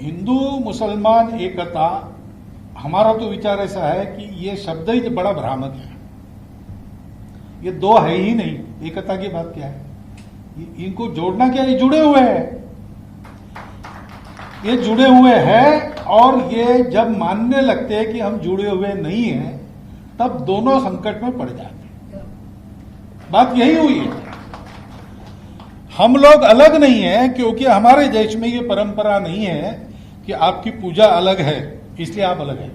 हिंदू मुसलमान एकता, हमारा तो विचार ऐसा है कि ये शब्द ही बड़ा भ्रामक है। ये दो है ही नहीं, एकता की बात क्या है? इनको जोड़ना क्या? ये जुड़े हुए हैं, ये जुड़े हुए हैं। और ये जब मानने लगते हैं कि हम जुड़े हुए नहीं हैं, तब दोनों संकट में पड़ जाते हैं। बात यही हुई है। हम लोग अलग नहीं है क्योंकि हमारे देश में ये परंपरा नहीं है कि आपकी पूजा अलग है इसलिए आप अलग हैं।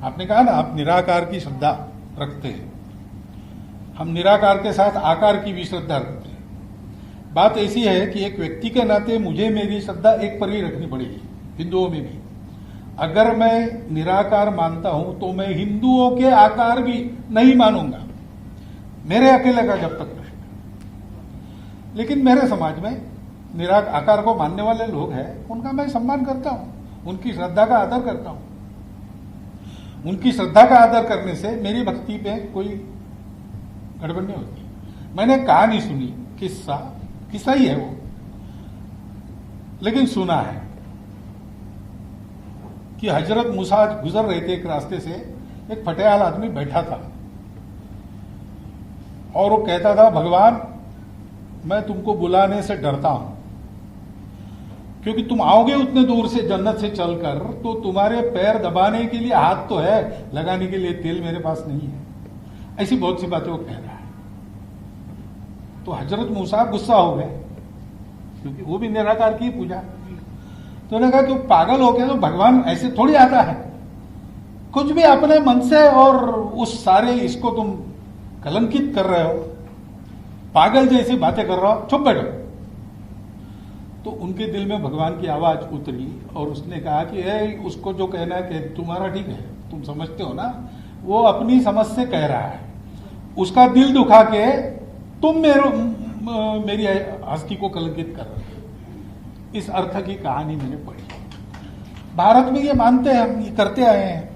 आपने कहा ना, आप निराकार की श्रद्धा रखते हैं, हम निराकार के साथ आकार की भी श्रद्धा रखते हैं। बात ऐसी है कि एक व्यक्ति के नाते मुझे मेरी श्रद्धा एक पर ही रखनी पड़ेगी, हिंदुओं में भी। अगर मैं निराकार मानता हूं तो मैं हिंदुओं के आकार भी नहीं मानूंगा, मेरे अकेले का जब तक रहेगा। लेकिन मेरे समाज में निराकार आकार को मानने वाले लोग हैं, उनका मैं सम्मान करता हूं, उनकी श्रद्धा का आदर करता हूं। उनकी श्रद्धा का आदर करने से मेरी भक्ति पे कोई गड़बड़ नहीं होती। मैंने कहानी सुनी, किस्सा ही है वो, लेकिन सुना है कि हजरत मूसा गुजर रहे थे एक रास्ते से, एक फटेहाल आदमी बैठा था और वो कहता था, भगवान मैं तुमको बुलाने से डरता हूं क्योंकि तुम आओगे उतने दूर से जन्नत से चलकर, तो तुम्हारे पैर दबाने के लिए हाथ तो है, लगाने के लिए तेल मेरे पास नहीं है। ऐसी बहुत सी बातें वो कह रहा है। तो हजरत मूसा गुस्सा हो गए क्योंकि वो भी निराकार की पूजा। तो उन्होंने कहा, तू पागल हो गया, तो भगवान ऐसे थोड़ी आता है, कुछ भी अपने मन से और उस सारे इसको तुम कलंकित कर रहे हो, पागल जैसी बातें कर रहा हो, चुप बैठो। तो उनके दिल में भगवान की आवाज उतरी और उसने कहा कि उसको जो कहना है कि तुम्हारा ठीक है, तुम समझते हो ना, वो अपनी समझ से कह रहा है, उसका दिल दुखा के तुम मेरी हस्ती को कलंकित कर रहे हो। इस अर्थ की कहानी मैंने पढ़ी। भारत में ये मानते हैं, हम ये करते आए हैं।